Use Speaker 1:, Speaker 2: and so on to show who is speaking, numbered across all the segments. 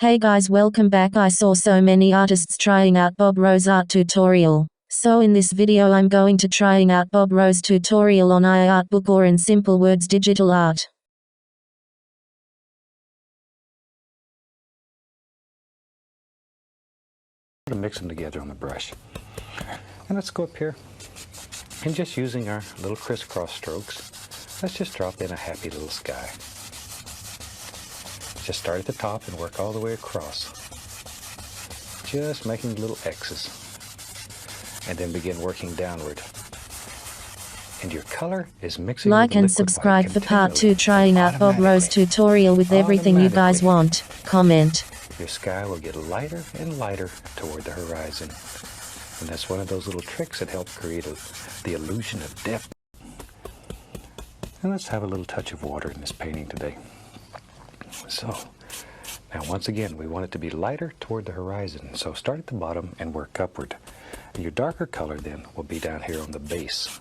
Speaker 1: Hey guys, welcome back. I saw so many artists trying out Bob Rowe's art tutorial. So in this video I'm going to trying out Bob Rowe's tutorial on iArtBook, or in simple words, digital art.
Speaker 2: To mix them together on the brush. And let's go up here and just using our little crisscross strokes, let's just drop in a happy little sky. Just start at the top and work all the way across, just making little X's, and then begin working downward. And your color is mixing.
Speaker 1: Like and subscribe for part 2 trying out Bob Rowe's tutorial with everything you guys want. Comment.
Speaker 2: Your sky will get lighter and lighter toward the horizon. And that's one of those little tricks that help create the illusion of depth. And let's have a little touch of water in this painting today. So, now once again, we want it to be lighter toward the horizon. So start at the bottom and work upward. And your darker color then will be down here on the base.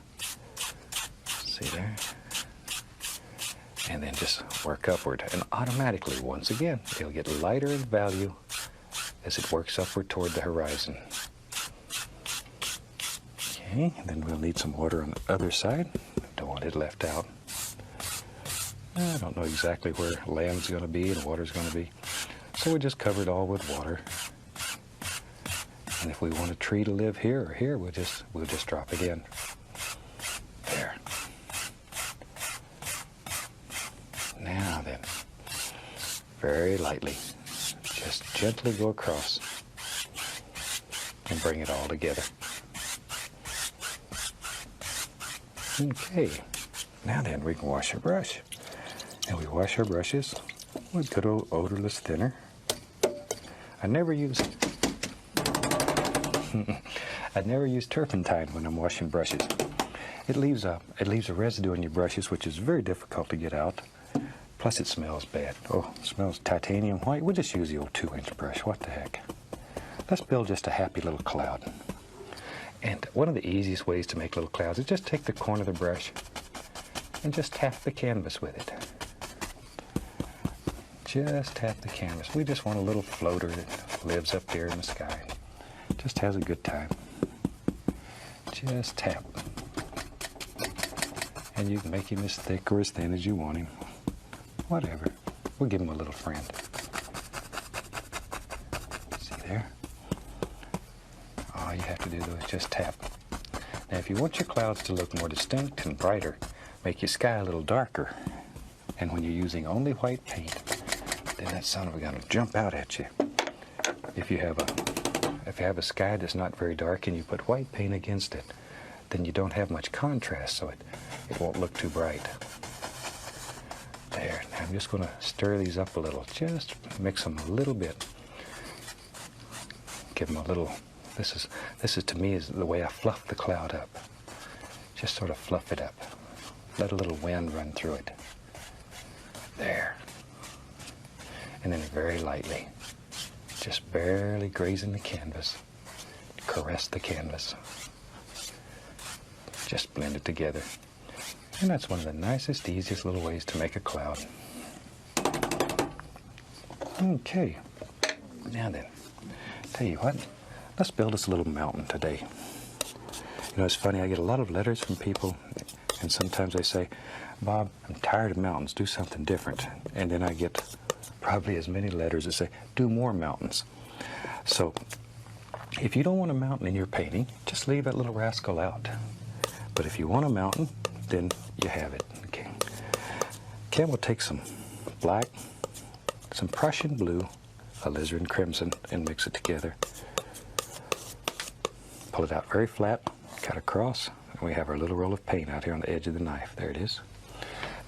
Speaker 2: See there? And then just work upward. And automatically, once again, it'll get lighter in value as it works upward toward the horizon. Okay, and then we'll need some water on the other side. Don't want it left out. I don't know exactly where land's going to be and water's going to be. So we just cover it all with water. And if we want a tree to live here or here, we'll just drop it in. There. Now then, very lightly, just gently go across and bring it all together. Okay, now then we can wash our brush. And we wash our brushes with good old odorless thinner. I never use turpentine when I'm washing brushes. It leaves a residue in your brushes, which is very difficult to get out. Plus it smells bad. Oh, it smells titanium white. We'll just use the old 2-inch brush. What the heck? Let's build just a happy little cloud. And one of the easiest ways to make little clouds is just take the corner of the brush and just tap the canvas with it. Just tap the canvas. We just want a little floater that lives up there in the sky. Just has a good time. Just tap. And you can make him as thick or as thin as you want him. Whatever. We'll give him a little friend. See there? All you have to do though is just tap. Now if you want your clouds to look more distinct and brighter, make your sky a little darker. And when you're using only white paint, then that son of a gun will jump out at you. If you have a sky that's not very dark and you put white paint against it, then you don't have much contrast, so it won't look too bright. There. Now I'm just going to stir these up a little. Just mix them a little bit. Give them a little. This is to me is the way I fluff the cloud up. Just sort of fluff it up. Let a little wind run through it. There. And then very lightly, just barely grazing the canvas, caress the canvas. Just blend it together. And that's one of the nicest, easiest little ways to make a cloud. Okay, now then, tell you what, let's build us a little mountain today. You know, it's funny, I get a lot of letters from people, and sometimes they say, Bob, I'm tired of mountains, do something different. And then I get probably as many letters that say, do more mountains. So, if you don't want a mountain in your painting, just leave that little rascal out. But if you want a mountain, then you have it. Okay. Okay, we'll take some black, some Prussian blue, alizarin crimson, and mix it together. Pull it out very flat, cut across, and we have our little roll of paint out here on the edge of the knife. There it is.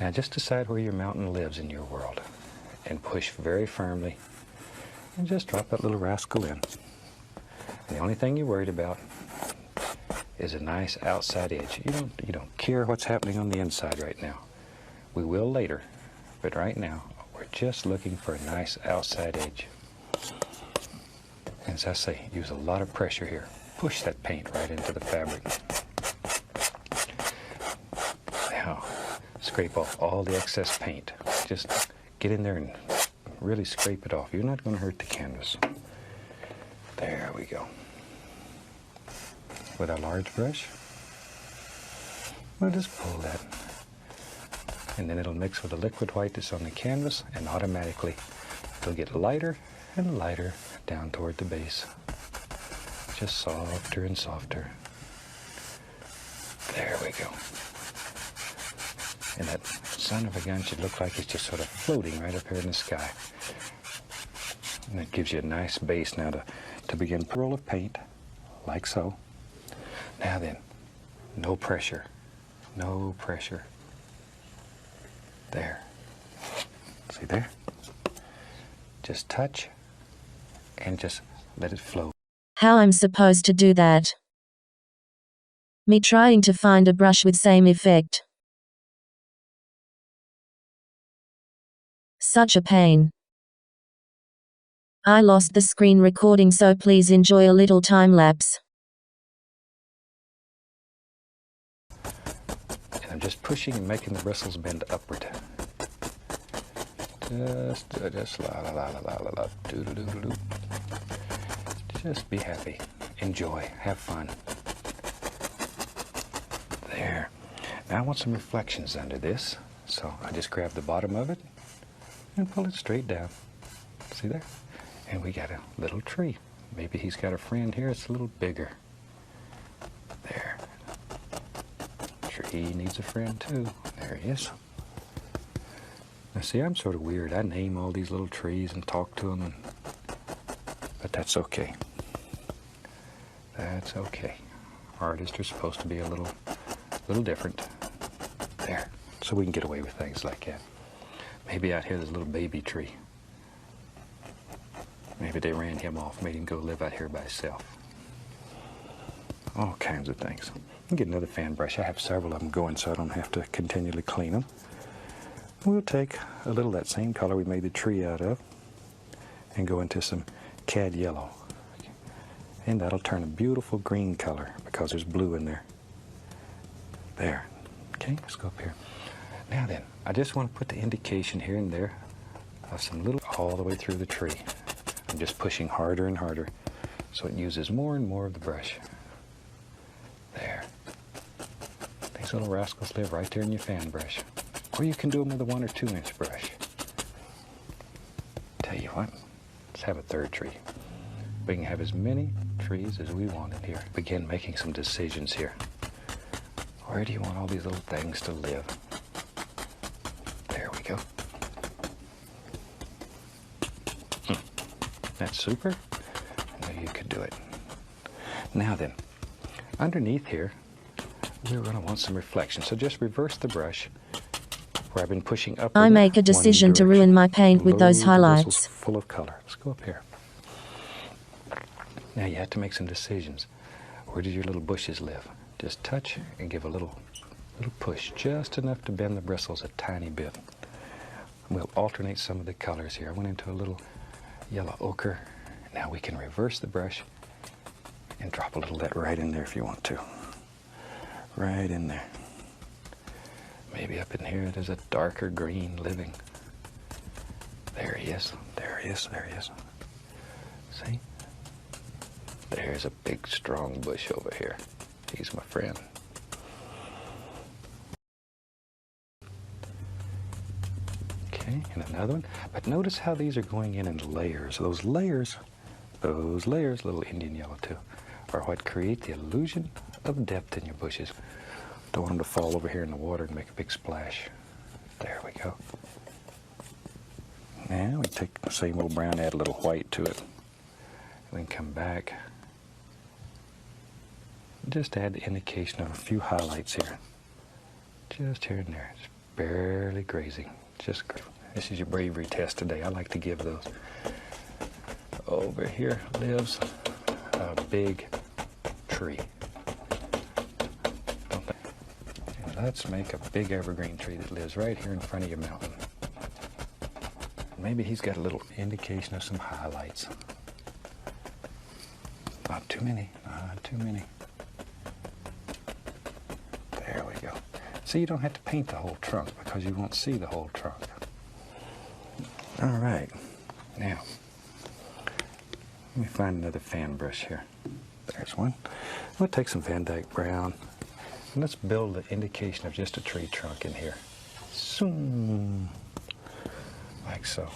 Speaker 2: Now just decide where your mountain lives in your world, and push very firmly, and just drop that little rascal in. And the only thing you're worried about is a nice outside edge. You don't care what's happening on the inside right now. We will later, but right now we're just looking for a nice outside edge. And as I say, use a lot of pressure here. Push that paint right into the fabric. Now, scrape off all the excess paint. Just get in there and really scrape it off. You're not going to hurt the canvas. There we go. With our large brush, we'll just pull that. And then it'll mix with the liquid white that's on the canvas, and automatically it'll get lighter and lighter down toward the base. Just softer and softer. There we go. And that son of a gun should look like it's just sort of floating right up here in the sky. And that gives you a nice base now to begin a roll of paint, like so. Now then, no pressure. No pressure. There. See there? Just touch and just let it flow.
Speaker 1: How I'm supposed to do that? Me trying to find a brush with same effect. Such a pain. I lost the screen recording, so please enjoy a little time lapse.
Speaker 2: And I'm just pushing and making the bristles bend upward. Just la la la la la la la do do do do do. Just be happy, enjoy, have fun. There. Now I want some reflections under this, so I just grab the bottom of it and pull it straight down. See there? And we got a little tree. Maybe he's got a friend here. It's a little bigger. There. Tree needs a friend too. There he is. Now see, I'm sort of weird. I name all these little trees and talk to them, but that's okay. That's okay. Artists are supposed to be a little different. There. So we can get away with things like that. Maybe out here there's a little baby tree. Maybe they ran him off, made him go live out here by himself. All kinds of things. I'll get another fan brush. I have several of them going, so I don't have to continually clean them. We'll take a little of that same color we made the tree out of and go into some cad yellow. And that'll turn a beautiful green color because there's blue in there. There. Okay, let's go up here. Now then, I just want to put the indication here and there of some little all the way through the tree. I'm just pushing harder and harder so it uses more and more of the brush. There. These little rascals live right there in your fan brush. Or you can do them with a 1 or 2 inch brush. Tell you what, let's have a third tree. We can have as many trees as we want in here. Begin making some decisions here. Where do you want all these little things to live? There we go. That's super. I knew you could do it. Now then, underneath here, we're going to want some reflection. So just reverse the brush where I've been pushing up.
Speaker 1: I make a decision to ruin my paint with those highlights.
Speaker 2: Full of color. Let's go up here. Now you have to make some decisions. Where do your little bushes live? Just touch and give a little push, just enough to bend the bristles a tiny bit. We'll alternate some of the colors here. I went into a little yellow ochre. Now we can reverse the brush and drop a little of that right in there if you want to. Right in there. Maybe up in here there's a darker green living. There he is. There he is. There he is. See? There's a big strong bush over here. He's my friend. Okay, and another one. But notice how these are going in layers. Those layers, little Indian yellow too, are what create the illusion of depth in your bushes. Don't want them to fall over here in the water and make a big splash. There we go. Now we take the same old brown, add a little white to it. And then come back. Just add the indication of a few highlights here. Just here and there. Just barely grazing. Just this is your bravery test today. I like to give those. Over here lives a big tree. And let's make a big evergreen tree that lives right here in front of your mountain. Maybe he's got a little indication of some highlights. Not too many, not too many. There we go. See, you don't have to paint the whole trunk because you won't see the whole trunk. All right. Now, let me find another fan brush here. There's one. I'm going to take some Van Dyke Brown, and let's build an indication of just a tree trunk in here. Zoom. Like so.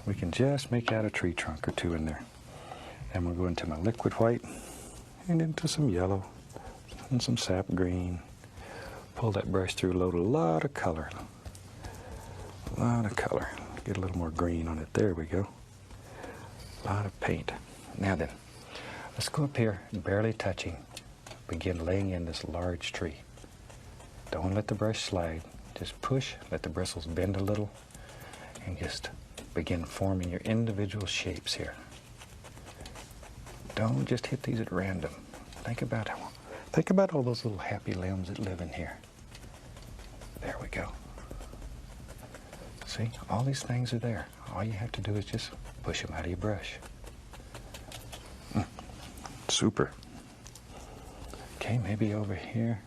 Speaker 2: We can just make out a tree trunk or two in there. And we'll go into my liquid white and into some yellow and some sap green. Pull that brush through, load a lot of color. A lot of color. Get a little more green on it. There we go. A lot of paint. Now then, let's go up here, barely touching. Begin laying in this large tree. Don't let the brush slide. Just push, let the bristles bend a little, and just begin forming your individual shapes here. Don't just hit these at random. Think about all those little happy limbs that live in here. There we go. See, all these things are there. All you have to do is just push them out of your brush. Super. Okay, maybe over here,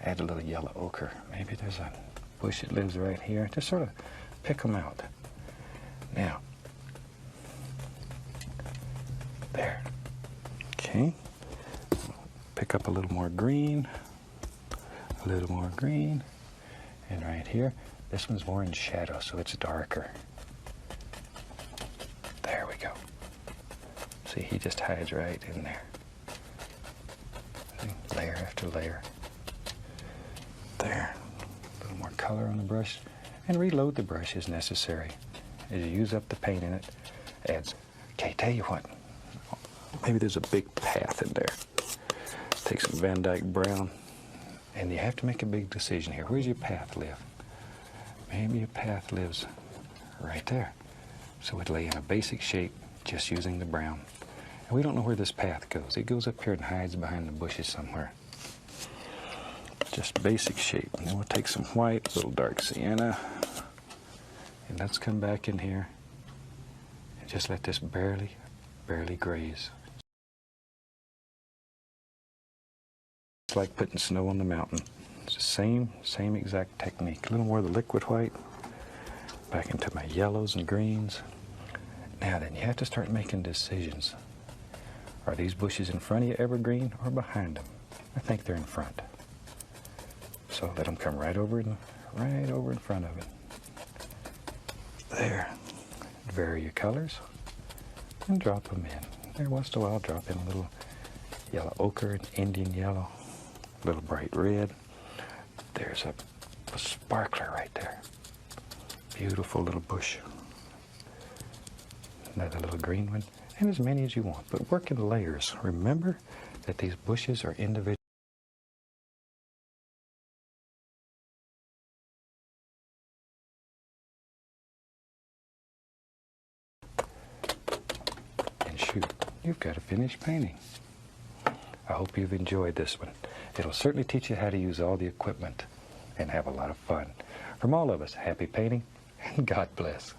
Speaker 2: add a little yellow ochre. Maybe there's a bush that lives right here. Just sort of pick them out. Now, there. Okay. Pick up a little more green, a little more green, and right here, this one's more in shadow, so it's darker. There we go. See, he just hides right in there. See, layer after layer. There. A little more color on the brush, and reload the brush as necessary. As you use up the paint in it, adds. Okay, tell you what, maybe there's a big path in there. Take some Van Dyke Brown, and you have to make a big decision here. Where's your path live? Maybe your path lives right there. So we'd lay in a basic shape just using the brown. And we don't know where this path goes. It goes up here and hides behind the bushes somewhere. Just basic shape. And then we'll take some white, a little dark sienna, and let's come back in here and just let this barely graze. It's like putting snow on the mountain. It's the same exact technique. A little more of the liquid white, back into my yellows and greens. Now then, you have to start making decisions. Are these bushes in front of you evergreen or behind them? I think they're in front. So let them come right over in front of it. There. Vary your colors and drop them in. Every once in a while, drop in a little yellow ochre and Indian yellow, a little bright red. There's a sparkler right there. Beautiful little bush. Another little green one, and as many as you want, but work in layers. Remember that these bushes are individual. And shoot, you've got a finished painting. I hope you've enjoyed this one. It'll certainly teach you how to use all the equipment and have a lot of fun. From all of us, happy painting, and God bless.